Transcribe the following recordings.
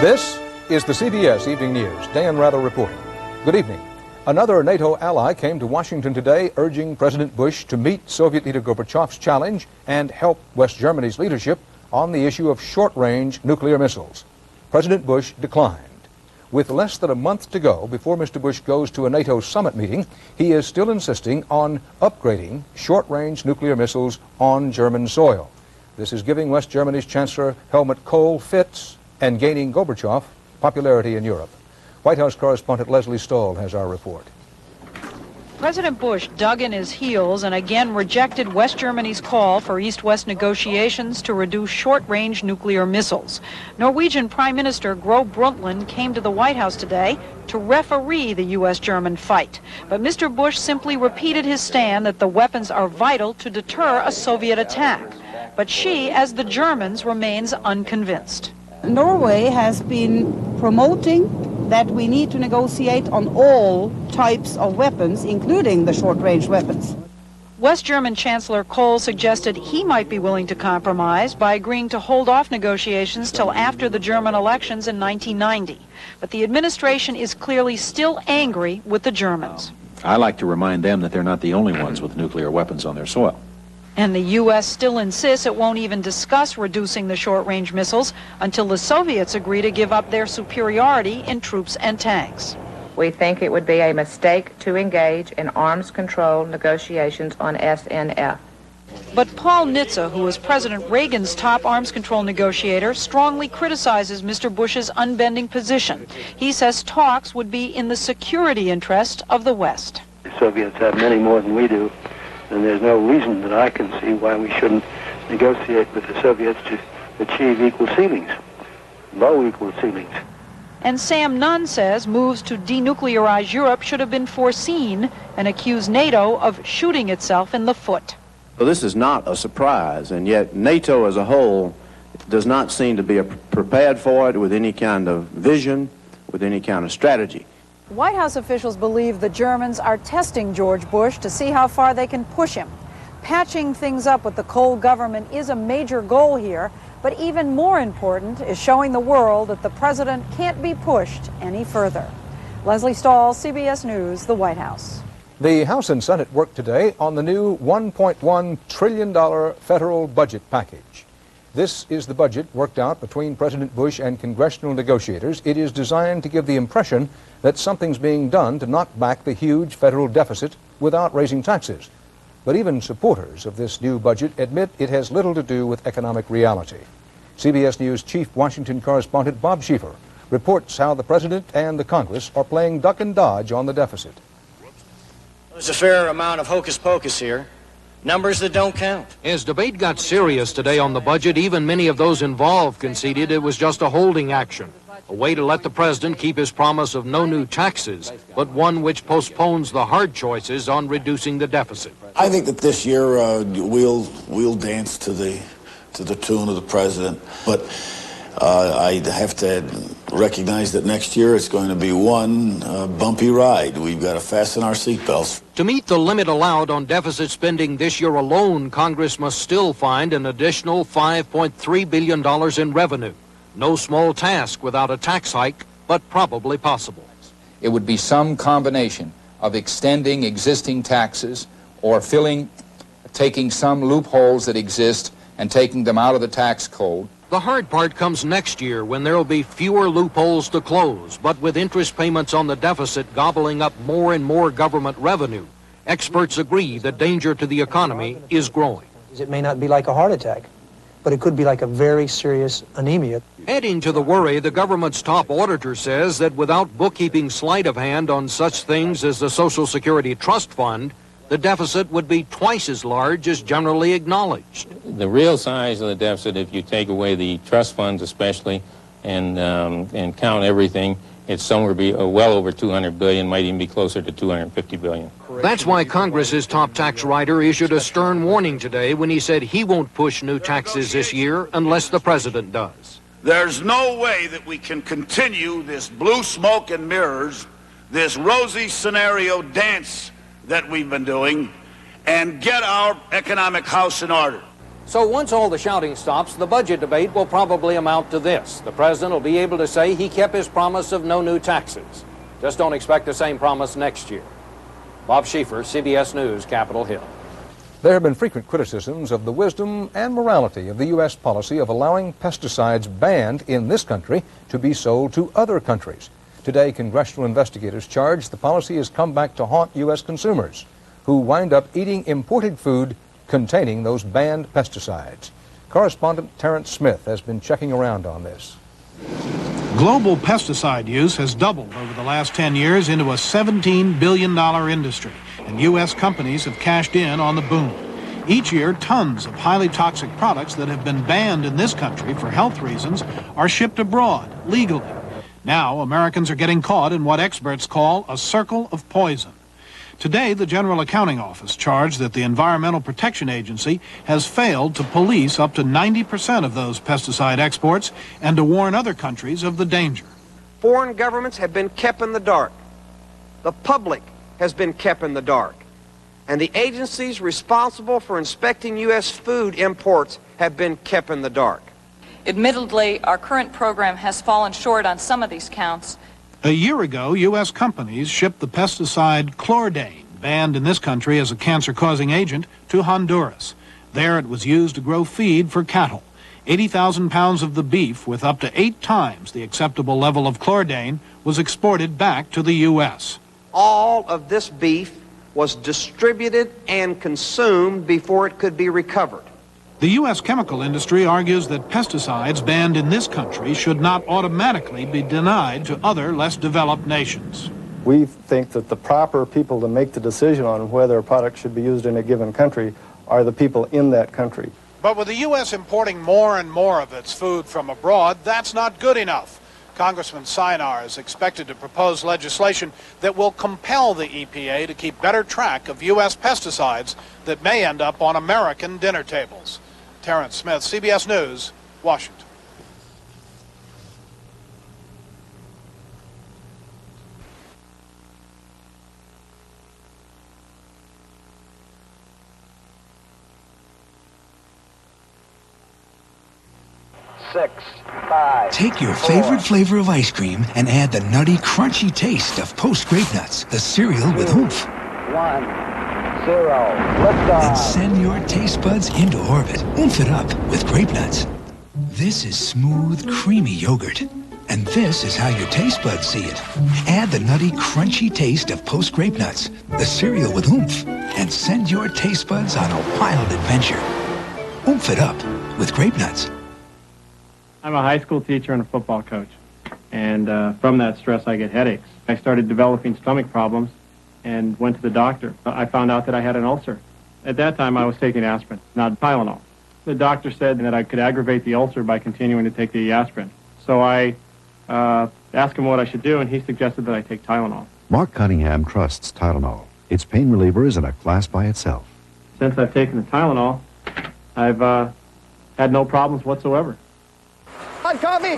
This is the CBS Evening News. Dan Rather reporting. Good evening. Another NATO ally came to Washington today urging President Bush to meet Soviet leader Gorbachev's challenge and help West Germany's leadership on the issue of short-range nuclear missiles. President Bush declined. With less than a month to go before Mr. Bush goes to a NATO summit meeting, he is still insisting on upgrading short-range nuclear missiles on German soil. This is giving West Germany's Chancellor Helmut Kohl fits and gaining Gorbachev popularity in Europe. White House correspondent Leslie Stahl has our report. President Bush dug in his heels and again rejected West Germany's call for East-West negotiations to reduce short-range nuclear missiles. Norwegian Prime Minister Gro Brundtland came to the White House today to referee the U.S.-German fight. But Mr. Bush simply repeated his stand that the weapons are vital to deter a Soviet attack. But she, as the Germans, remains unconvinced. Norway has been promoting that we need to negotiate on all types of weapons, including the short-range weapons. West German Chancellor Kohl suggested he might be willing to compromise by agreeing to hold off negotiations till after the German elections in 1990. But the administration is clearly still angry with the Germans. I like to remind them that they're not the only ones with nuclear weapons on their soil. And the U.S. still insists it won't even discuss reducing the short-range missiles until the Soviets agree to give up their superiority in troops and tanks. We think it would be a mistake to engage in arms control negotiations on SNF. But Paul Nitze, who was President Reagan's top arms control negotiator, strongly criticizes Mr. Bush's unbending position. He says talks would be in the security interest of the West. The Soviets have many more than we do. And there's no reason that I can see why we shouldn't negotiate with the Soviets to achieve equal ceilings, low equal ceilings. And Sam Nunn says moves to denuclearize Europe should have been foreseen and accused NATO of shooting itself in the foot. Well, this is not a surprise, and yet NATO as a whole does not seem to be prepared for it with any kind of vision, with any kind of strategy. White House officials believe the Germans are testing George Bush to see how far they can push him. Patching things up with the Kohl government is a major goal here, but even more important is showing the world that the president can't be pushed any further. Leslie Stahl, CBS News, the White House. The House and Senate worked today on the new $1.1 trillion federal budget package. This is the budget worked out between President Bush and congressional negotiators. It is designed to give the impression that something's being done to knock back the huge federal deficit without raising taxes. But even supporters of this new budget admit it has little to do with economic reality. CBS News chief Washington correspondent Bob Schieffer reports how the president and the Congress are playing duck and dodge on the deficit. There's a fair amount of hocus pocus here. Numbers that don't count. As debate got serious today on the budget, even many of those involved conceded it was just a holding action, a way to let the president keep his promise of no new taxes, but one which postpones the hard choices on reducing the deficit. I think that this year we'll dance to the tune of the president, but I have to recognize that next year it's going to be one bumpy ride. We've got to fasten our seatbelts. To meet the limit allowed on deficit spending this year alone, Congress must still find an additional $5.3 billion in revenue. No small task without a tax hike, but probably possible. It would be some combination of extending existing taxes or taking some loopholes that exist and taking them out of the tax code. The hard part comes next year when there will be fewer loopholes to close, but with interest payments on the deficit gobbling up more and more government revenue, experts agree the danger to the economy is growing. It may not be like a heart attack, but it could be like a very serious anemia. Adding to the worry, the government's top auditor says that without bookkeeping sleight of hand on such things as the Social Security Trust Fund, the deficit would be twice as large as generally acknowledged. The real size of the deficit, if you take away the trust funds especially and count everything, it's somewhere well over $200 billion, might even be closer to $250 billion. That's why Congress's top tax writer issued a stern warning today when he said he won't push new taxes this year unless the president does. There's no way that we can continue this blue smoke and mirrors, this rosy scenario dance that we've been doing, and get our economic house in order. So once all the shouting stops, the budget debate will probably amount to this. The president will be able to say he kept his promise of no new taxes. Just don't expect the same promise next year. Bob Schieffer, CBS News, Capitol Hill. There have been frequent criticisms of the wisdom and morality of the U.S. policy of allowing pesticides banned in this country to be sold to other countries. Today, congressional investigators charge the policy has come back to haunt U.S. consumers who wind up eating imported food containing those banned pesticides. Correspondent Terrence Smith has been checking around on this. Global pesticide use has doubled over the last 10 years into a $17 billion industry, and U.S. companies have cashed in on the boom. Each year, tons of highly toxic products that have been banned in this country for health reasons are shipped abroad legally. Now, Americans are getting caught in what experts call a circle of poison. Today, the General Accounting Office charged that the Environmental Protection Agency has failed to police up to 90% of those pesticide exports and to warn other countries of the danger. Foreign governments have been kept in the dark. The public has been kept in the dark. And the agencies responsible for inspecting U.S. food imports have been kept in the dark. Admittedly, our current program has fallen short on some of these counts. A year ago, U.S. companies shipped the pesticide chlordane, banned in this country as a cancer-causing agent, to Honduras. There it was used to grow feed for cattle. 80,000 pounds of the beef, with up to 8 times the acceptable level of chlordane, was exported back to the U.S. All of this beef was distributed and consumed before it could be recovered. The U.S. chemical industry argues that pesticides banned in this country should not automatically be denied to other, less developed nations. We think that the proper people to make the decision on whether a product should be used in a given country are the people in that country. But with the U.S. importing more and more of its food from abroad, that's not good enough. Congressman Sinar is expected to propose legislation that will compel the EPA to keep better track of U.S. pesticides that may end up on American dinner tables. Terrence Smith, CBS News, Washington. Take your favorite flavor of ice cream and add the nutty, crunchy taste of Post Grape Nuts, the cereal with oomph. 1, 0, liftoff. And send your taste buds into orbit. Oomph it up with Grape Nuts. This is smooth, creamy yogurt. And this is how your taste buds see it. Add the nutty, crunchy taste of Post Grape Nuts, the cereal with oomph, and send your taste buds on a wild adventure. Oomph it up with Grape Nuts. I'm a high school teacher and a football coach, and from that stress I get headaches. I started developing stomach problems and went to the doctor. I found out that I had an ulcer. At that time I was taking aspirin, not Tylenol. The doctor said that I could aggravate the ulcer by continuing to take the aspirin. So I asked him what I should do, and he suggested that I take Tylenol. Mark Cunningham trusts Tylenol. Its pain reliever is in a class by itself. Since I've taken the Tylenol, I've had no problems whatsoever. Hot coffee?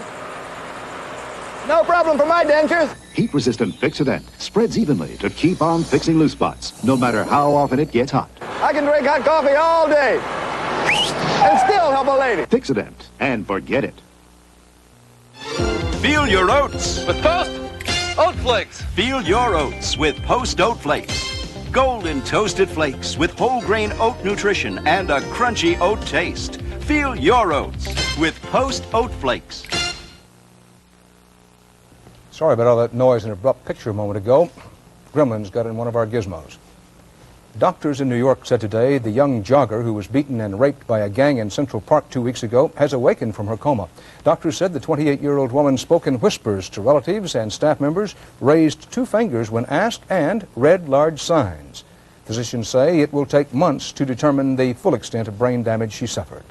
No problem for my dentures. Heat-resistant Fix-A-Dent spreads evenly to keep on fixing loose spots, no matter how often it gets hot. I can drink hot coffee all day and still help a lady. Fix-A-Dent, and forget it. Feel your oats with Post Oat Flakes. Feel your oats with Post Oat Flakes. Golden toasted flakes with whole grain oat nutrition and a crunchy oat taste. Feel your oats with Post Oat Flakes. Sorry about all that noise and abrupt picture a moment ago. Gremlins got in one of our gizmos. Doctors in New York said today the young jogger who was beaten and raped by a gang in Central Park 2 weeks ago has awakened from her coma. Doctors said the 28-year-old woman spoke in whispers to relatives and staff members, raised 2 fingers when asked, and read large signs. Physicians say it will take months to determine the full extent of brain damage she suffered.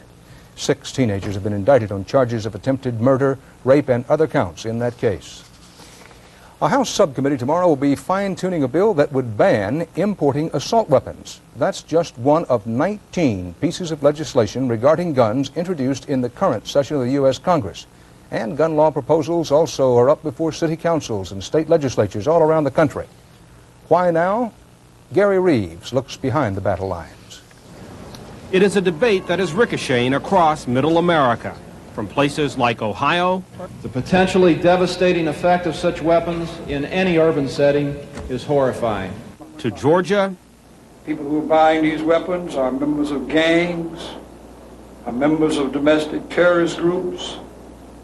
6 teenagers have been indicted on charges of attempted murder, rape, and other counts in that case. A House subcommittee tomorrow will be fine-tuning a bill that would ban importing assault weapons. That's just one of 19 pieces of legislation regarding guns introduced in the current session of the U.S. Congress. And gun law proposals also are up before city councils and state legislatures all around the country. Why now? Gary Reeves looks behind the battle lines. It is a debate that is ricocheting across Middle America, from places like Ohio. The potentially devastating effect of such weapons in any urban setting is horrifying. To Georgia. People who are buying these weapons are members of gangs, are members of domestic terrorist groups,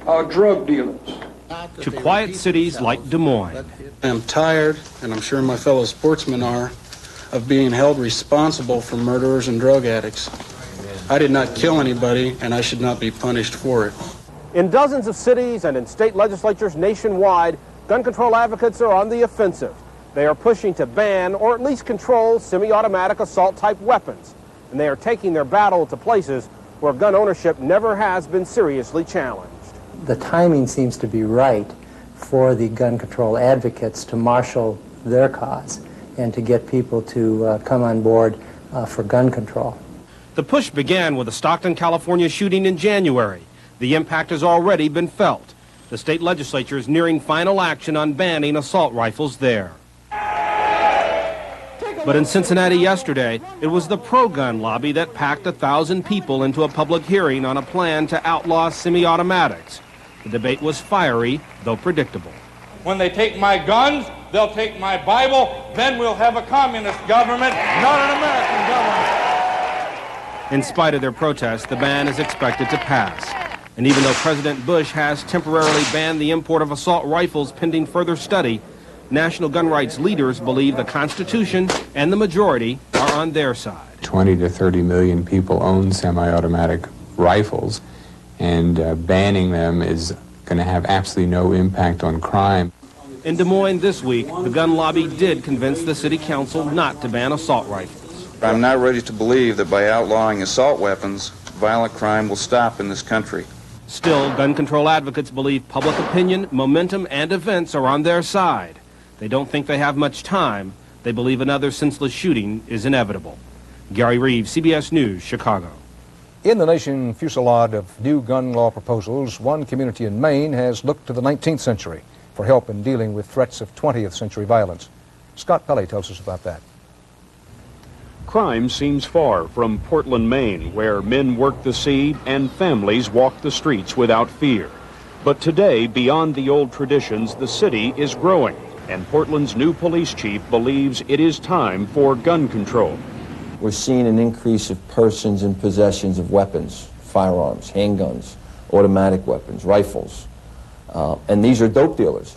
are drug dealers. To quiet cities like Des Moines. I am tired, and I'm sure my fellow sportsmen are, of being held responsible for murderers and drug addicts. I did not kill anybody, and I should not be punished for it. In dozens of cities and in state legislatures nationwide, gun control advocates are on the offensive. They are pushing to ban or at least control semi-automatic assault-type weapons, and they are taking their battle to places where gun ownership never has been seriously challenged. The timing seems to be right for the gun control advocates to marshal their cause and to get people to come on board for gun control. The push began with a Stockton, California shooting in January. The impact has already been felt. The state legislature is nearing final action on banning assault rifles there. But in Cincinnati yesterday, it was the pro-gun lobby that packed 1,000 people into a public hearing on a plan to outlaw semi-automatics. The debate was fiery, though predictable. When they take my guns, they'll take my Bible, then we'll have a communist government, not an American government. In spite of their protests, the ban is expected to pass. And even though President Bush has temporarily banned the import of assault rifles pending further study, national gun rights leaders believe the Constitution and the majority are on their side. 20 to 30 million people own semi-automatic rifles, and banning them is going to have absolutely no impact on crime. In Des Moines this week, the gun lobby did convince the city council not to ban assault rifles. I'm not ready to believe that by outlawing assault weapons, violent crime will stop in this country. Still, gun control advocates believe public opinion, momentum, and events are on their side. They don't think they have much time. They believe another senseless shooting is inevitable. Gary Reeves, CBS News, Chicago. In the nation fusillade of new gun law proposals, one community in Maine has looked to the 19th century for help in dealing with threats of 20th century violence. Scott Pelley tells us about that. Crime seems far from Portland, Maine, where men work the sea and families walk the streets without fear. But today, beyond the old traditions, the city is growing, and Portland's new police chief believes it is time for gun control. We're seeing an increase of persons in possessions of weapons, firearms, handguns, automatic weapons, rifles, and these are dope dealers.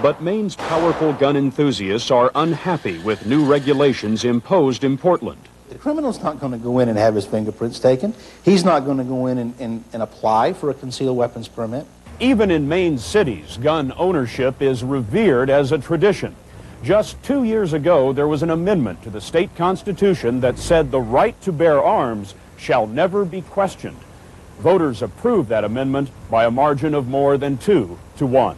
But Maine's powerful gun enthusiasts are unhappy with new regulations imposed in Portland. The criminal's not going to go in and have his fingerprints taken. He's not going to go in and apply for a concealed weapons permit. Even in Maine cities, gun ownership is revered as a tradition. Just 2 years ago, there was an amendment to the state constitution that said the right to bear arms shall never be questioned. Voters approved that amendment by a margin of more than 2 to 1.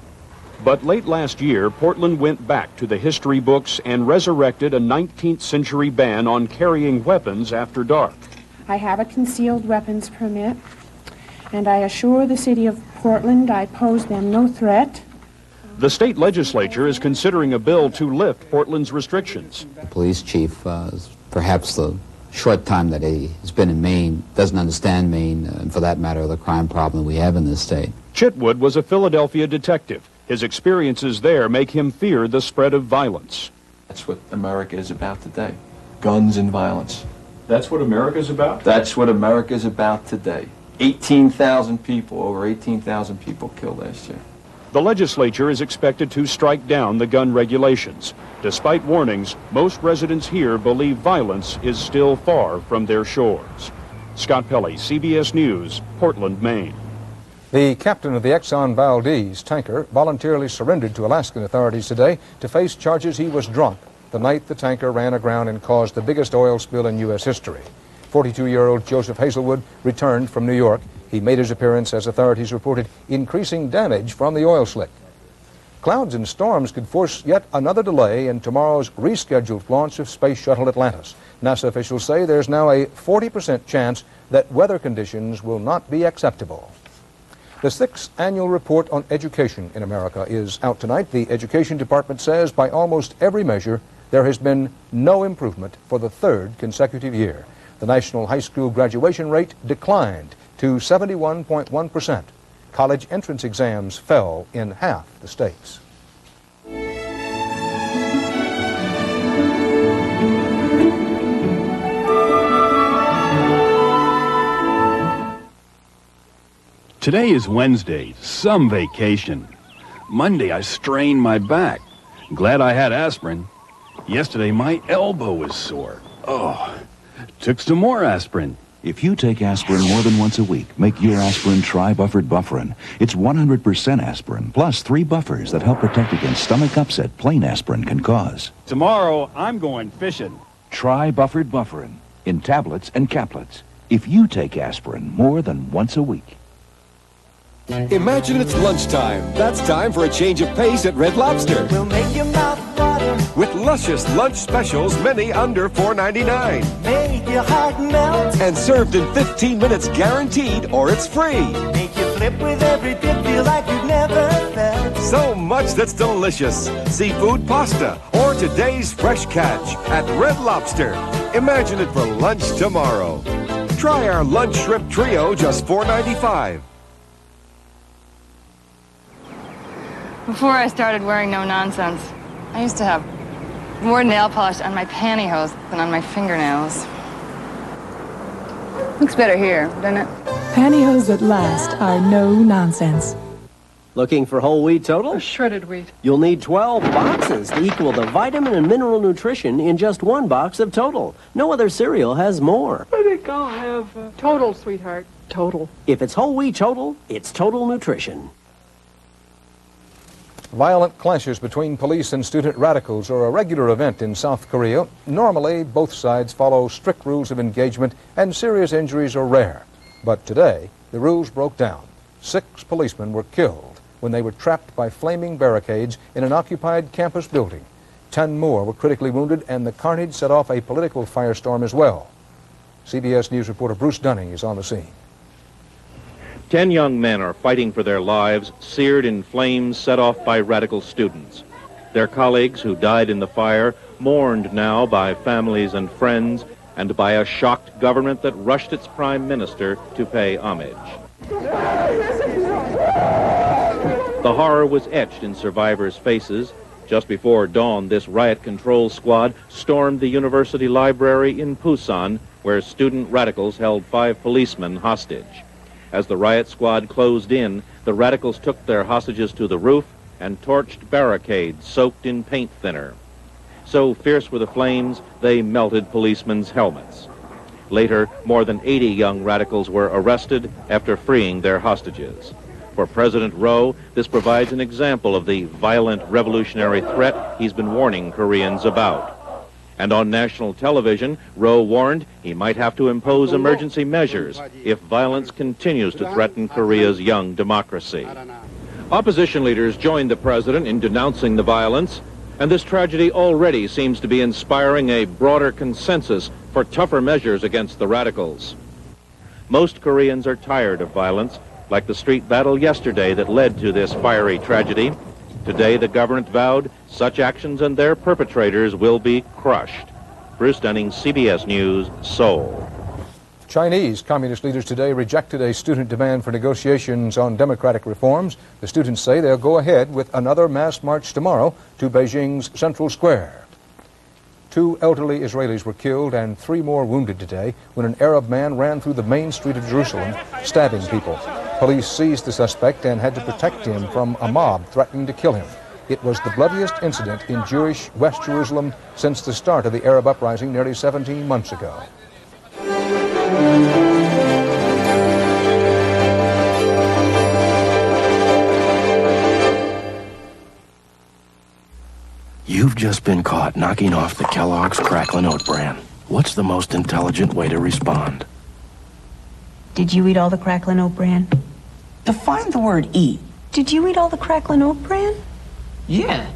But late last year, Portland went back to the history books and resurrected a 19th century ban on carrying weapons after dark. I have a concealed weapons permit, and I assure the city of Portland I pose them no threat. The state legislature is considering a bill to lift Portland's restrictions. The police chief, perhaps the short time that he has been in Maine, doesn't understand Maine, and for that matter, the crime problem we have in this state. Chitwood was a Philadelphia detective. His experiences there make him fear the spread of violence. That's what America is about today. Guns and violence. That's what America's about? That's what America is about today. 18,000 people, over 18,000 people killed last year. The legislature is expected to strike down the gun regulations. Despite warnings, most residents here believe violence is still far from their shores. Scott Pelley, CBS News, Portland, Maine. The captain of the Exxon Valdez tanker voluntarily surrendered to Alaskan authorities today to face charges he was drunk the night the tanker ran aground and caused the biggest oil spill in U.S. history. 42-year-old Joseph Hazelwood returned from New York. He made his appearance as authorities reported increasing damage from the oil slick. Clouds and storms could force yet another delay in tomorrow's rescheduled launch of Space Shuttle Atlantis. NASA officials say there's now a 40% chance that weather conditions will not be acceptable. The 6th annual report on education in America is out tonight. The Education Department says by almost every measure, there has been no improvement for the third consecutive year. The national high school graduation rate declined to 71.1%. College entrance exams fell in half the states. Today is Wednesday, some vacation. Monday, I strained my back. Glad I had aspirin. Yesterday, my elbow was sore. Oh, took some more aspirin. If you take aspirin more than once a week, make your aspirin Tri-Buffered Bufferin. It's 100% aspirin, plus 3 buffers that help protect against stomach upset plain aspirin can cause. Tomorrow, I'm going fishing. Tri-Buffered Bufferin, in tablets and caplets. If you take aspirin more than once a week. Imagine it's lunchtime. That's time for a change of pace at Red Lobster. We'll make your mouth water. With luscious lunch specials, many under $4.99. Make your heart melt. And served in 15 minutes guaranteed, or it's free. Make you flip with every dip, feel like you've never felt. So much that's delicious. Seafood pasta, or today's fresh catch at Red Lobster. Imagine it for lunch tomorrow. Try our lunch shrimp trio, just $4.95. Before I started wearing no nonsense, I used to have more nail polish on my pantyhose than on my fingernails. Looks better here, doesn't it? Pantyhose that last are no nonsense. Looking for whole wheat total? Or shredded wheat. You'll need 12 boxes to equal the vitamin and mineral nutrition in just 1 box of Total. No other cereal has more. I think I'll have Total, sweetheart. Total. If it's whole wheat Total, it's Total Nutrition. Violent clashes between police and student radicals are a regular event in South Korea. Normally, both sides follow strict rules of engagement and serious injuries are rare. But today, the rules broke down. 6 policemen were killed when they were trapped by flaming barricades in an occupied campus building. 10 more were critically wounded, and the carnage set off a political firestorm as well. CBS News reporter Bruce Dunning is on the scene. 10 young men are fighting for their lives, seared in flames set off by radical students. Their colleagues who died in the fire, mourned now by families and friends, and by a shocked government that rushed its prime minister to pay homage. The horror was etched in survivors' faces. Just before dawn, this riot control squad stormed the university library in Busan, where student radicals held 5 policemen hostage. As the riot squad closed in, the radicals took their hostages to the roof and torched barricades soaked in paint thinner. So fierce were the flames, they melted policemen's helmets. Later, more than 80 young radicals were arrested after freeing their hostages. For President Roh, this provides an example of the violent revolutionary threat he's been warning Koreans about. And on national television, Roh warned he might have to impose emergency measures if violence continues to threaten Korea's young democracy. Opposition leaders joined the president in denouncing the violence, and this tragedy already seems to be inspiring a broader consensus for tougher measures against the radicals. Most Koreans are tired of violence, like the street battle yesterday that led to this fiery tragedy. Today, the government vowed such actions and their perpetrators will be crushed. Bruce Dunning, CBS News, Seoul. Chinese communist leaders today rejected a student demand for negotiations on democratic reforms. The students say they'll go ahead with another mass march tomorrow to Beijing's Central Square. 2 elderly Israelis were killed and 3 more wounded today when an Arab man ran through the main street of Jerusalem, stabbing people. Police seized the suspect and had to protect him from a mob threatening to kill him. It was the bloodiest incident in Jewish West Jerusalem since the start of the Arab uprising nearly 17 months ago. You've just been caught knocking off the Kellogg's Cracklin' Oat Bran. What's the most intelligent way to respond? Did you eat all the Cracklin' Oat Bran? Define the word eat. Did you eat all the Cracklin' Oat Bran? Yeah.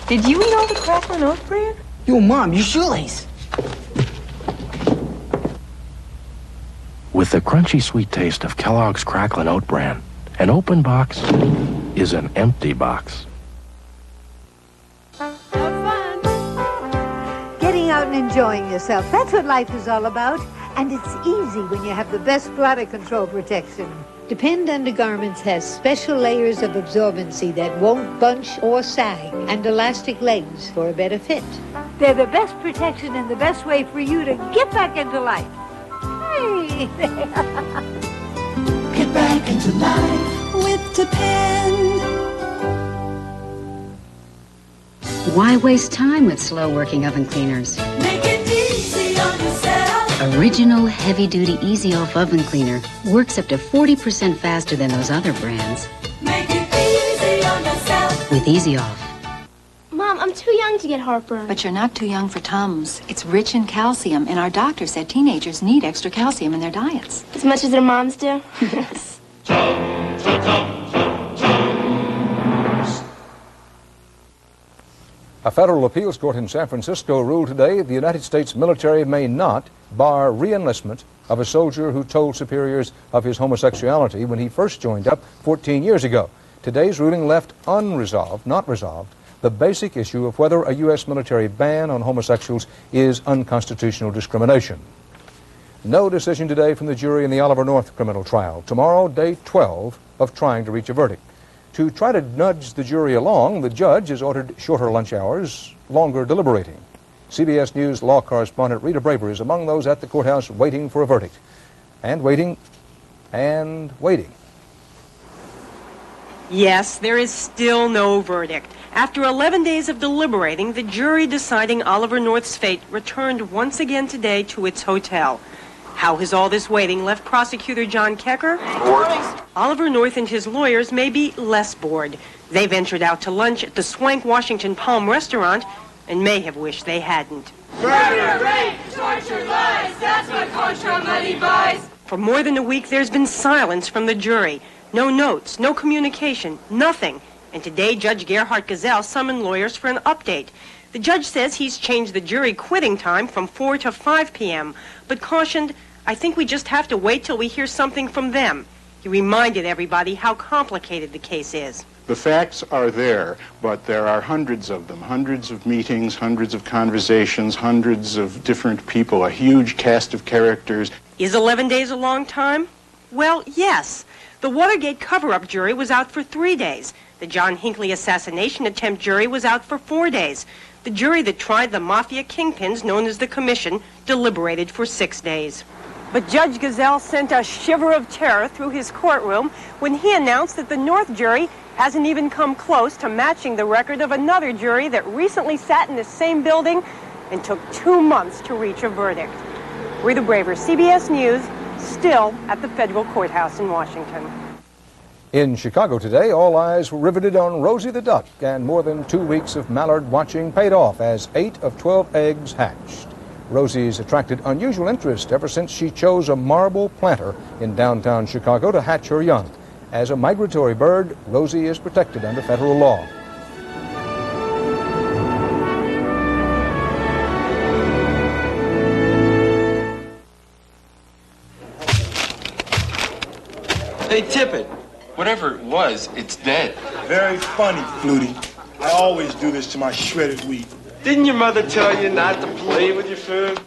Did you eat all the Cracklin' Oat Bran? Yo, Mom, your shoelace. With the crunchy sweet taste of Kellogg's Cracklin' Oat Bran, an open box is an empty box. Have fun. and enjoying yourself. That's what life is all about. And it's easy when you have the best bladder control protection. Depend Undergarments has special layers of absorbency that won't bunch or sag, and elastic legs for a better fit. They're the best protection and the best way for you to get back into life. Hey! Get back into life with Depend. Why waste time with slow-working oven cleaners? Make it easy on yourself. Original heavy-duty Easy Off oven cleaner works up to 40% faster than those other brands. Make it easy on yourself. With Easy Off. Mom, I'm too young to get heartburn. But you're not too young for Tums. It's rich in calcium, and our doctor said teenagers need extra calcium in their diets. As much as their moms do? Yes. A federal appeals court in San Francisco ruled today the United States military may not bar re-enlistment of a soldier who told superiors of his homosexuality when he first joined up 14 years ago. Today's ruling left not resolved, the basic issue of whether a U.S. military ban on homosexuals is unconstitutional discrimination. No decision today from the jury in the Oliver North criminal trial. Tomorrow, day 12 of trying to reach a verdict. To try to nudge the jury along, the judge has ordered shorter lunch hours, longer deliberating. CBS News law correspondent Rita Braver is among those at the courthouse waiting for a verdict. And waiting, and waiting. Yes, there is still no verdict. After 11 days of deliberating, the jury deciding Oliver North's fate returned once again today to its hotel. How has all this waiting left prosecutor John Kecker? Bored. Oliver North and his lawyers may be less bored. They ventured out to lunch at the swank Washington Palm restaurant and may have wished they hadn't. Murder, rape, torture, lies, that's what Contra money buys. For more than a week, there's been silence from the jury. No notes, no communication, nothing. And today, Judge Gerhard Gazelle summoned lawyers for an update. The judge says he's changed the jury quitting time from 4 to 5 p.m., but cautioned, I think we just have to wait till we hear something from them. He reminded everybody how complicated the case is. The facts are there, but there are hundreds of them, hundreds of meetings, hundreds of conversations, hundreds of different people, a huge cast of characters. Is 11 days a long time? Well, yes. The Watergate cover-up jury was out for 3 days. The John Hinckley assassination attempt jury was out for 4 days. The jury that tried the mafia kingpins, known as the Commission, deliberated for 6 days. But Judge Gazelle sent a shiver of terror through his courtroom when he announced that the North jury hasn't even come close to matching the record of another jury that recently sat in the same building and took 2 months to reach a verdict. Rita Braver, CBS News, still at the federal courthouse in Washington. In Chicago today, all eyes were riveted on Rosie the Duck, and more than 2 weeks of mallard watching paid off as 8 of 12 eggs hatched. Rosie's attracted unusual interest ever since she chose a marble planter in downtown Chicago to hatch her young. As a migratory bird, Rosie is protected under federal law. Hey, Tippett, whatever it was, it's dead. Very funny, Flutie. I always do this to my shredded wheat. Didn't your mother tell you not to play with your food?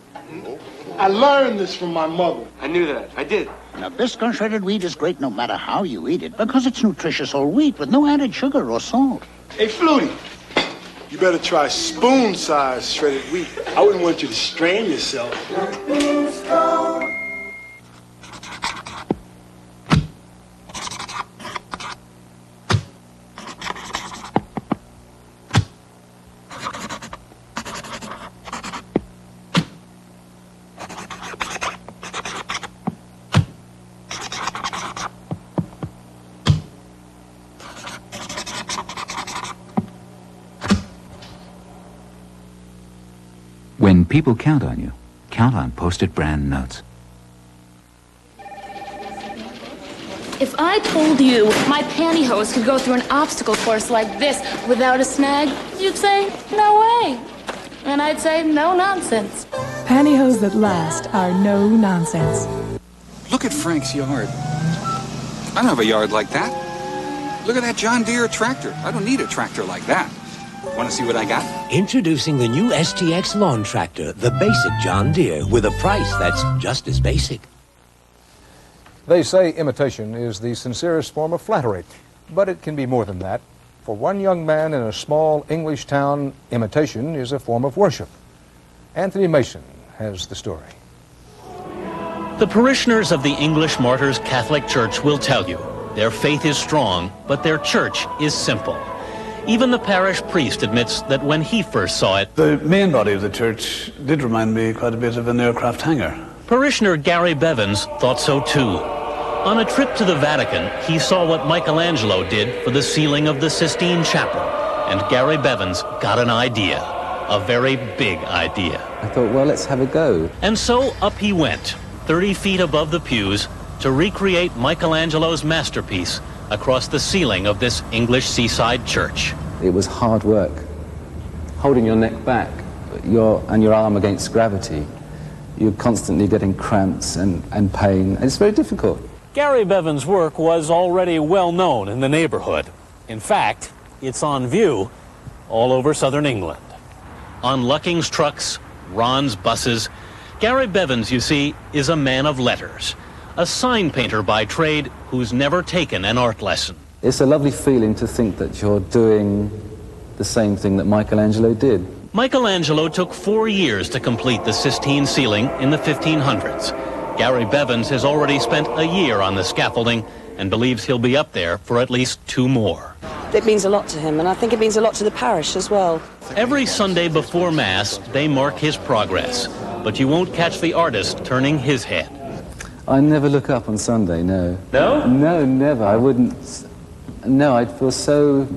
I learned this from my mother. I knew that. I did. Nabisco shredded wheat is great no matter how you eat it because it's nutritious whole wheat with no added sugar or salt. Hey, Flutie, you better try spoon-sized shredded wheat. I wouldn't want you to strain yourself. When people count on you, count on Post-it brand notes. If I told you my pantyhose could go through an obstacle course like this without a snag, you'd say, no way. And I'd say, no nonsense. Pantyhose that last are no nonsense. Look at Frank's yard. I don't have a yard like that. Look at that John Deere tractor. I don't need a tractor like that. Want to see what I got? Introducing the new STX lawn tractor, the basic John Deere, with a price that's just as basic. They say imitation is the sincerest form of flattery, but it can be more than that. For one young man in a small English town, imitation is a form of worship. Anthony Mason has the story. The parishioners of the English Martyrs Catholic Church will tell you their faith is strong, but their church is simple. Even the parish priest admits that when he first saw it, the main body of the church did remind me quite a bit of an aircraft hangar. Parishioner Gary Bevins thought so too. On a trip to the Vatican, he saw what Michelangelo did for the ceiling of the Sistine Chapel, and Gary Bevins got an idea, a very big idea. I thought, well, let's have a go. And so up he went, 30 feet above the pews, to recreate Michelangelo's masterpiece across the ceiling of this English seaside church. It was hard work, holding your neck back and your arm against gravity. You're constantly getting cramps and pain. It's very difficult. Gary Bevins' work was already well known in the neighborhood. In fact, it's on view all over southern England. On Lucking's trucks, Ron's buses, Gary Bevins, you see, is a man of letters, a sign painter by trade who's never taken an art lesson. It's a lovely feeling to think that you're doing the same thing that Michelangelo did. Michelangelo took 4 years to complete the Sistine ceiling in the 1500s. Gary Bevins has already spent a year on the scaffolding and believes he'll be up there for at least 2 more. It means a lot to him, and I think it means a lot to the parish as well. Every Sunday before Mass, they mark his progress, but you won't catch the artist turning his head. I never look up on Sunday, no. No? No, never. I wouldn't. No, I'd feel so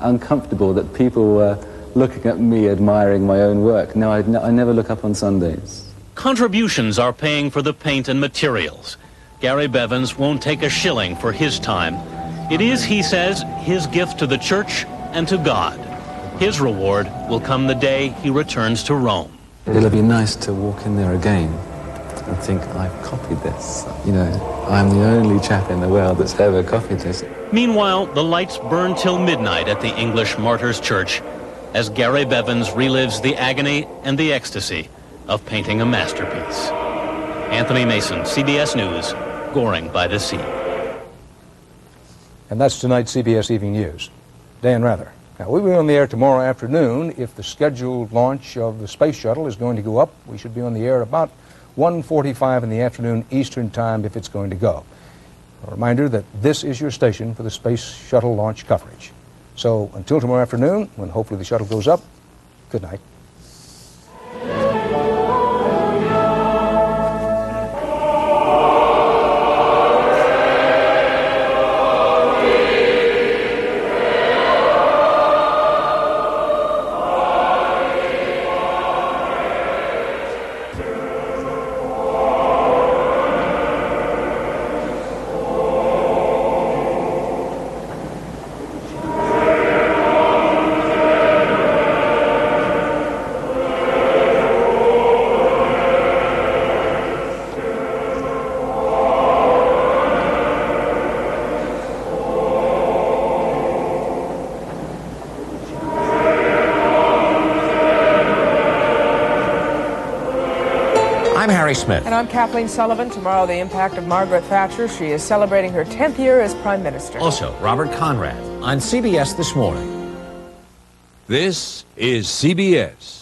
uncomfortable that people were looking at me admiring my own work. No, I never look up on Sundays. Contributions are paying for the paint and materials. Gary Bevins won't take a shilling for his time. It is, he says, his gift to the church and to God. His reward will come the day he returns to Rome. It'll be nice to walk in there again and think, I've copied this. You know, I'm the only chap in the world that's ever copied this. Meanwhile, the lights burn till midnight at the English Martyrs Church as Gary Bevins relives the agony and the ecstasy of painting a masterpiece. Anthony Mason, CBS News, Goring by the Sea. And that's tonight's CBS Evening News. Dan Rather. Now, we'll be on the air tomorrow afternoon. If the scheduled launch of the space shuttle is going to go up, we should be on the air about 1:45 in the afternoon Eastern Time if it's going to go. A reminder that this is your station for the space shuttle launch coverage. So until tomorrow afternoon, when hopefully the shuttle goes up, good night. I'm Harry Smith. And I'm Kathleen Sullivan. Tomorrow, the impact of Margaret Thatcher. She is celebrating her 10th year as Prime Minister. Also, Robert Conrad on CBS This Morning. This is CBS.